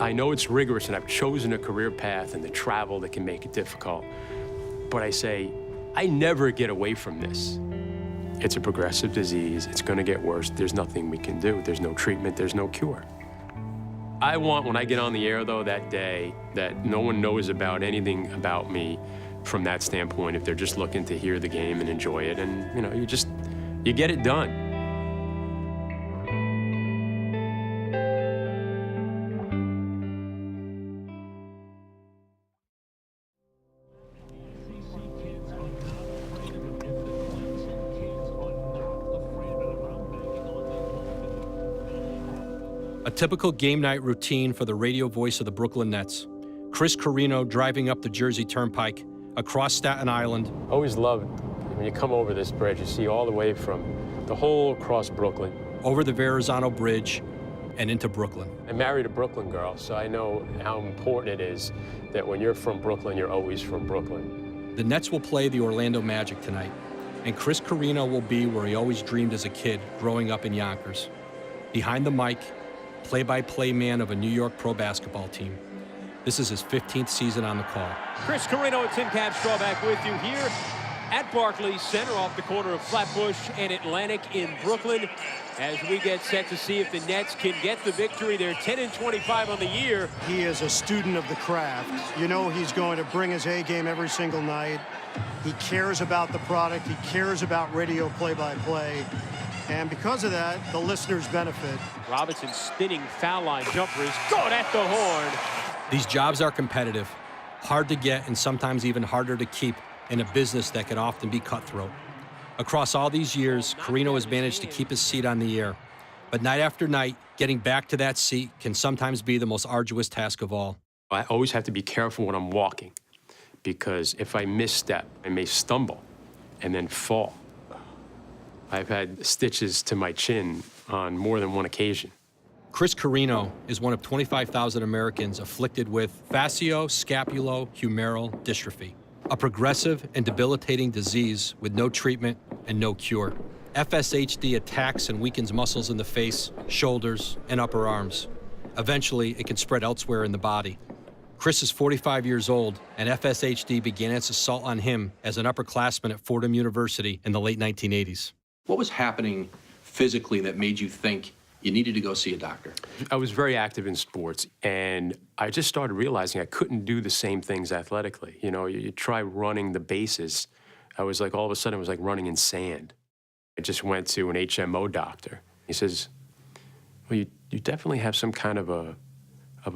I know it's rigorous, and I've chosen a career path and the travel that can make it difficult. But I say, I never get away from this. It's a progressive disease. It's going to get worse. There's nothing we can do. There's no treatment. There's no cure. I want, when I get on the air, though, that day, that no one knows about anything about me from that standpoint, if they're just looking to hear the game and enjoy it. And, you know, you get it done. A typical game night routine for the radio voice of the Brooklyn Nets. Chris Carrino driving up the Jersey Turnpike, across Staten Island. Always loved, when you come over this bridge, you see all the way from the whole across Brooklyn. Over the Verrazano Bridge and into Brooklyn. I married a Brooklyn girl, so I know how important it is that when you're from Brooklyn, you're always from Brooklyn. The Nets will play the Orlando Magic tonight, and Chris Carrino will be where he always dreamed as a kid growing up in Yonkers. Behind the mic, play-by-play man of a New York pro basketball team. This is his 15th season on the call. Chris Carrino and Tim Capstraw back with you here at Barclays Center off the corner of Flatbush and Atlantic in Brooklyn as we get set to see if the Nets can get the victory. They're 10-25 on the year. He is a student of the craft. You know he's going to bring his A game every single night. He cares about the product. He cares about radio play-by-play. And because of that, the listeners benefit. Robinson spinning foul line jumper is good at the horn. These jobs are competitive, hard to get and sometimes even harder to keep in a business that can often be cutthroat. Across all these years, Carrino has managed to keep his seat on the air. But night after night, getting back to that seat can sometimes be the most arduous task of all. I always have to be careful when I'm walking, because if I misstep, I may stumble and then fall. I've had stitches to my chin on more than one occasion. Chris Carrino is one of 25,000 Americans afflicted with facioscapulohumeral dystrophy, a progressive and debilitating disease with no treatment and no cure. FSHD attacks and weakens muscles in the face, shoulders, and upper arms. Eventually, it can spread elsewhere in the body. Chris is 45 years old, and FSHD began its assault on him as an upperclassman at Fordham University in the late 1980s. What was happening physically that made you think you needed to go see a doctor? I was very active in sports, and I just started realizing I couldn't do the same things athletically. You know, you try running the bases. I was like, all of a sudden, it was like running in sand. I just went to an HMO doctor. He says, well, you definitely have some kind of a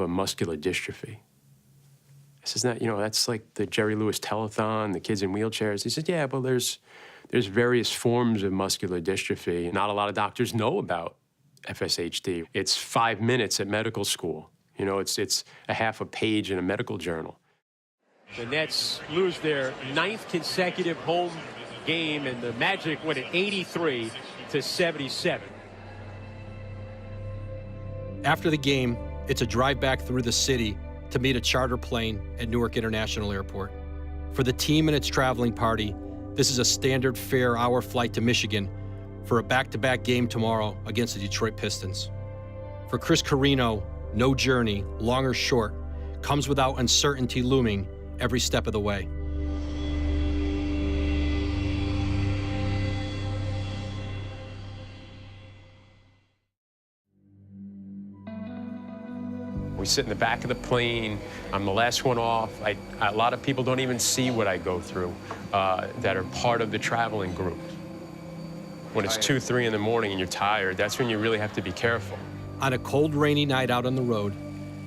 muscular dystrophy. I says, you know, that's like the Jerry Lewis telethon, the kids in wheelchairs. He said, yeah, but there's various forms of muscular dystrophy. Not a lot of doctors know about FSHD. It's 5 minutes at medical school. You know, it's a half a page in a medical journal. The Nets lose their 9th consecutive home game, and the Magic win it 83-77. After the game, it's a drive back through the city to meet a charter plane at Newark International Airport. For the team and its traveling party, this is a standard fare hour flight to Michigan for a back-to-back game tomorrow against the Detroit Pistons. For Chris Carrino, no journey, long or short, comes without uncertainty looming every step of the way. We sit in the back of the plane. I'm the last one off. A lot of people don't even see what I go through that are part of the traveling group. When it's 2, 3 in the morning and you're tired, that's when you really have to be careful. On a cold, rainy night out on the road,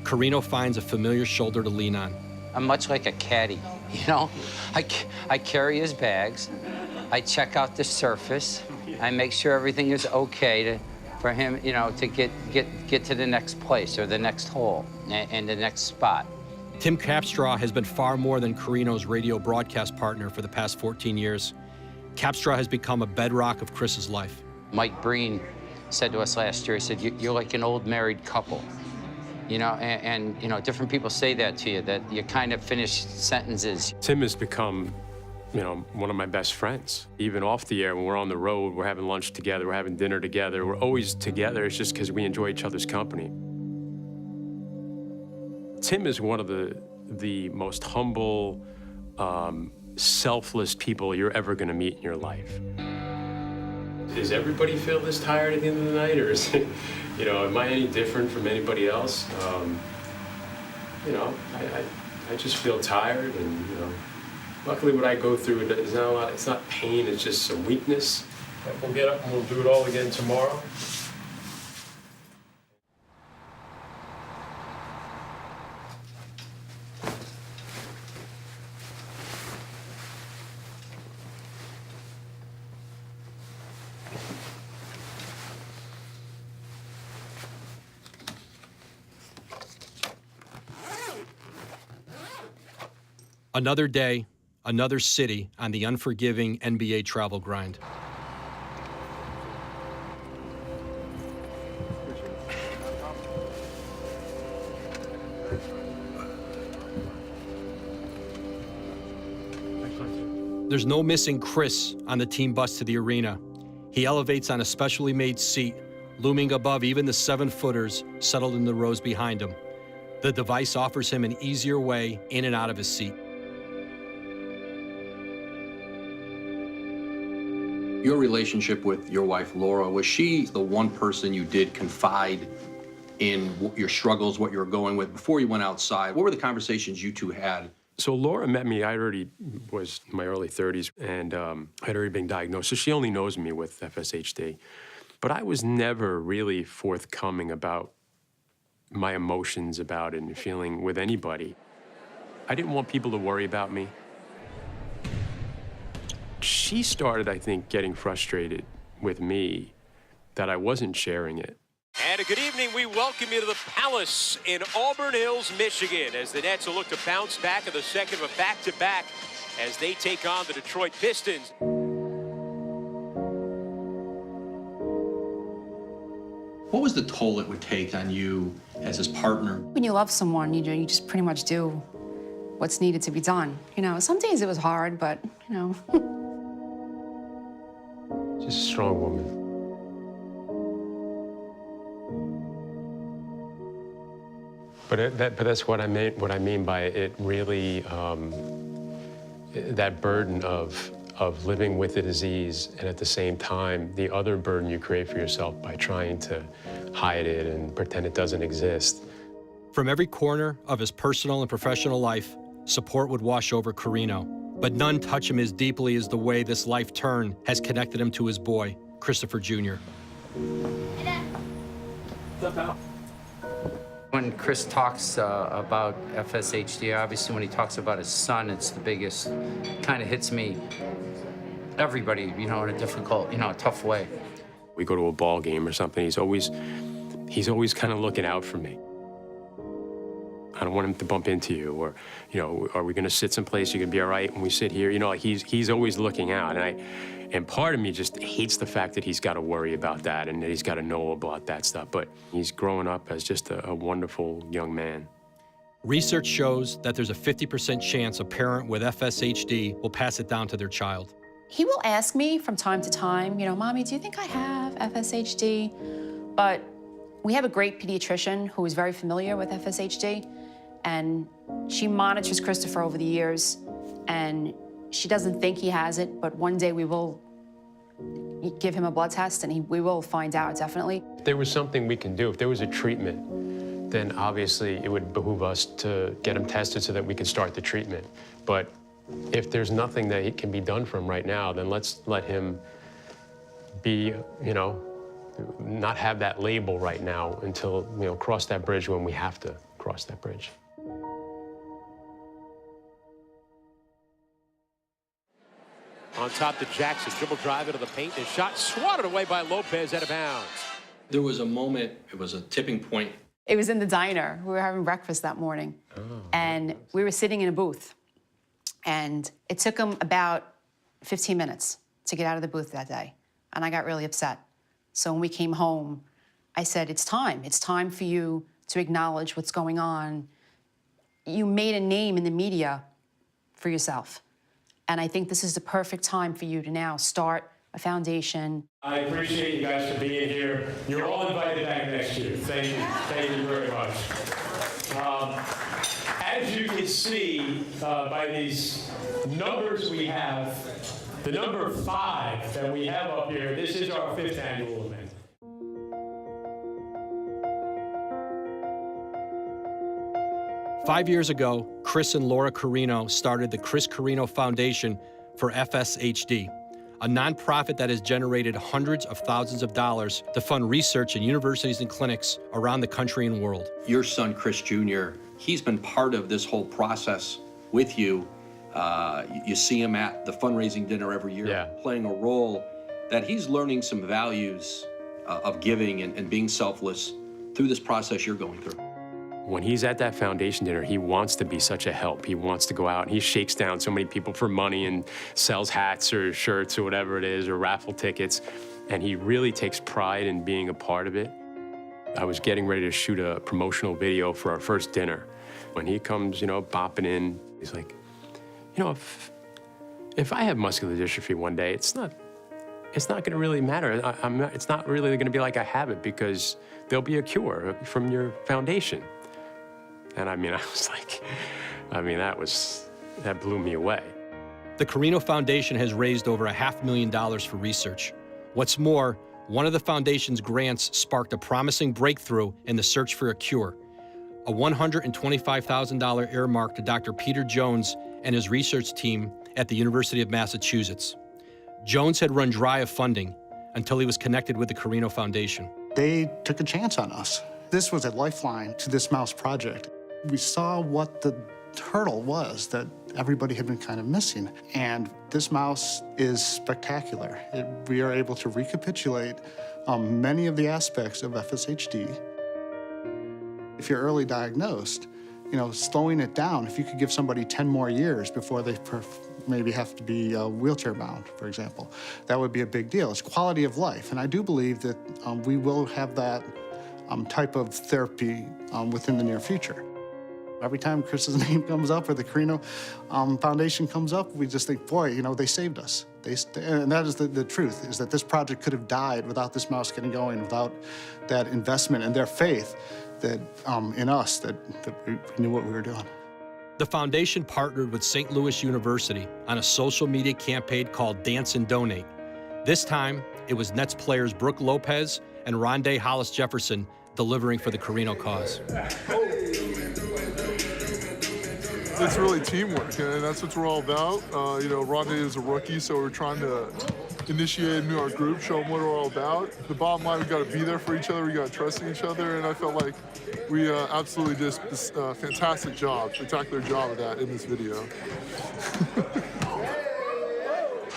Carrino finds a familiar shoulder to lean on. I'm much like a caddy, you know? I carry his bags. I check out the surface. I make sure everything is okay for him, you know, to get to the next place or the next hole and the next spot. Tim Capstraw has been far more than Carrino's radio broadcast partner for the past 14 years. Capstraw has become a bedrock of Chris's life. Mike Breen said to us last year, he said, you're like an old married couple. You know, and you know, different people say that to you, that you kind of finish sentences. Tim has become, you know, one of my best friends. Even off the air, when we're on the road, we're having lunch together, we're having dinner together, we're always together. It's just because we enjoy each other's company. Tim is one of the most humble, selfless people you're ever going to meet in your life. Does everybody feel this tired at the end of the night, or is it, am I any different from anybody else? I just feel tired, and luckily what I go through is not a lot. It's not pain. It's just some weakness. We'll get up and we'll do it all again tomorrow. Another day, another city on the unforgiving NBA travel grind. There's no missing Chris on the team bus to the arena. He elevates on a specially made seat, looming above even the 7-footers settled in the rows behind him. The device offers him an easier way in and out of his seat. Your relationship with your wife, Laura, was she the one person you did confide in your struggles, what you were going with before you went outside? What were the conversations you two had? So Laura met me, I already was in my early 30s, and I'd already been diagnosed, so she only knows me with FSHD. But I was never really forthcoming about my emotions about it and feeling with anybody. I didn't want people to worry about me. She started, I think, getting frustrated with me that I wasn't sharing it. And a good evening. We welcome you to the Palace in Auburn Hills, Michigan, as the Nets will look to bounce back in the second of a back-to-back as they take on the Detroit Pistons. What was the toll it would take on you as his partner? When you love someone, you just pretty much do what's needed to be done. Some days it was hard, but, She's a strong woman. But that's what I mean. What I mean by it really, that burden of living with the disease, and at the same time, the other burden you create for yourself by trying to hide it and pretend it doesn't exist. From every corner of his personal and professional life, support would wash over Carrino. But none touch him as deeply as the way this life turn has connected him to his boy, Christopher Jr. When Chris talks about FSHD, obviously when he talks about his son, it's the biggest, kind of hits me, everybody, in a difficult, tough way. We go to a ball game or something, he's always kind of looking out for me. I don't want him to bump into you, or, are we gonna sit someplace you can be all right when we sit here? He's always looking out, and part of me just hates the fact that he's got to worry about that and that he's got to know about that stuff, but he's growing up as just a wonderful young man. Research shows that there's a 50% chance a parent with FSHD will pass it down to their child. he will ask me from time to time, Mommy, do you think I have FSHD? But we have a great pediatrician who is very familiar with FSHD, and she monitors Christopher over the years, and she doesn't think he has it, but one day we will give him a blood test, and we will find out, definitely. If there was something we can do, if there was a treatment, then obviously it would behoove us to get him tested so that we can start the treatment. But if there's nothing that can be done for him right now, then let's let him be, not have that label right now until, cross that bridge when we have to cross that bridge. On top to Jackson, dribble drive into the paint, and shot swatted away by Lopez out of bounds. There was a moment, it was a tipping point. It was in the diner. We were having breakfast that morning, and we were sitting in a booth. And it took him about 15 minutes to get out of the booth that day, and I got really upset. So when we came home, I said, it's time. It's time for you to acknowledge what's going on. You made a name in the media for yourself. And I think this is the perfect time for you to now start a foundation. I appreciate you guys for being here. You're all invited back next year. Thank you. Thank you very much. as you can see by these numbers we have, the number 5 that we have up here, this is our 5th annual event. Five years ago, Chris and Laura Carrino started the Chris Carrino Foundation for FSHD, a nonprofit that has generated hundreds of thousands of dollars to fund research in universities and clinics around the country and world. Your son, Chris Jr., he's been part of this whole process with you. You see him at the fundraising dinner every year, playing a role that he's learning some values of giving and being selfless through this process you're going through. When he's at that foundation dinner, he wants to be such a help. He wants to go out and he shakes down so many people for money and sells hats or shirts or whatever it is, or raffle tickets. And he really takes pride in being a part of it. I was getting ready to shoot a promotional video for our first dinner. When he comes, you know, bopping in, he's like, you know, if I have muscular dystrophy one day, it's not gonna really matter. It's not really gonna be like I have it, because there'll be a cure from your foundation. And I mean, I was like, that blew me away. The Carrino Foundation has raised over $500,000 for research. What's more, one of the foundation's grants sparked a promising breakthrough in the search for a cure. A $125,000 earmark to Dr. Peter Jones and his research team at the University of Massachusetts. Jones had run dry of funding until he was connected with the Carrino Foundation. They took a chance on us. This was a lifeline to this mouse project. We saw what the hurdle was that everybody had been kind of missing. And this mouse is spectacular. We are able to recapitulate many of the aspects of FSHD. If you're early diagnosed, you know, slowing it down, if you could give somebody 10 more years before they maybe have to be wheelchair bound, for example, that would be a big deal. It's quality of life. And I do believe that we will have that type of therapy within the near future. Every time Chris's name comes up or the Carrino Foundation comes up, we just think, boy, you know, they saved us. And that is the truth, is that this project could have died without this mouse getting going, without that investment and their faith that in us, that we knew what we were doing. The foundation partnered with St. Louis University on a social media campaign called Dance and Donate. This time, it was Nets players Brooke Lopez and Rondé Hollis Jefferson delivering for the Carrino cause. It's really teamwork, and that's what we're all about. You know, Rondé is a rookie, so we're trying to initiate him to our group, show him what we're all about. The bottom line, we got to be there for each other, we got to trust in each other, and I felt like we absolutely did this fantastic job, spectacular job of that in this video.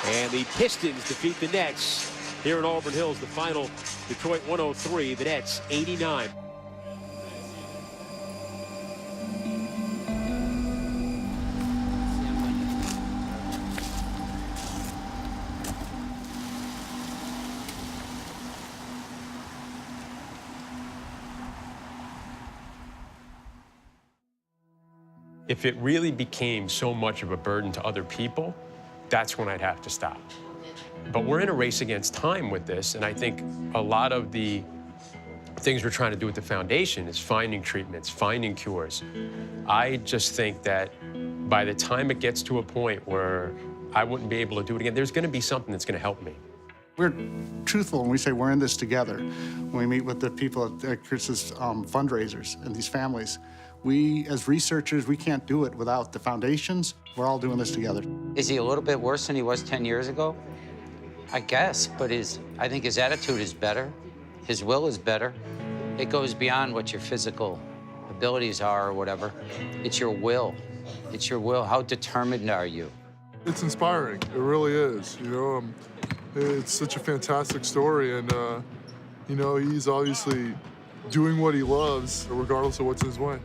And the Pistons defeat the Nets here in Auburn Hills. The final, Detroit 103, the Nets 89. If it really became so much of a burden to other people, that's when I'd have to stop. But we're in a race against time with this, and I think a lot of the things we're trying to do with the foundation is finding treatments, finding cures. I just think that by the time it gets to a point where I wouldn't be able to do it again, there's gonna be something that's gonna help me. We're truthful when we say we're in this together. When we meet with the people at Chris's fundraisers and these families, we, as researchers, we can't do it without the foundations. We're all doing this together. Is he a little bit worse than he was 10 years ago? I guess, but I think his attitude is better. His will is better. It goes beyond what your physical abilities are or whatever. It's your will. It's your will. How determined are you? It's inspiring. It really is. You know, it's such a fantastic story, and you know, he's obviously doing what he loves, regardless of what's in his way.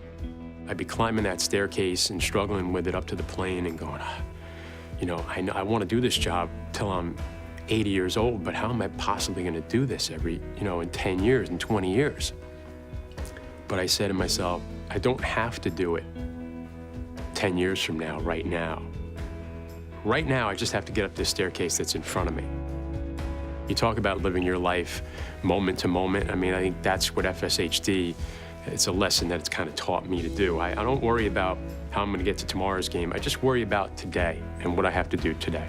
I'd be climbing that staircase and struggling with it up to the plane and going, you know, I want to do this job till I'm 80 years old, but how am I possibly going to do this every, you know, in 10 years, in 20 years? But I said to myself, I don't have to do it 10 years from now, right now. Right now, I just have to get up this staircase that's in front of me. You talk about living your life moment to moment. I mean, I think that's what FSHD It's a lesson that it's kind of taught me to do. I don't worry about how I'm going to get to tomorrow's game. I just worry about today and what I have to do today.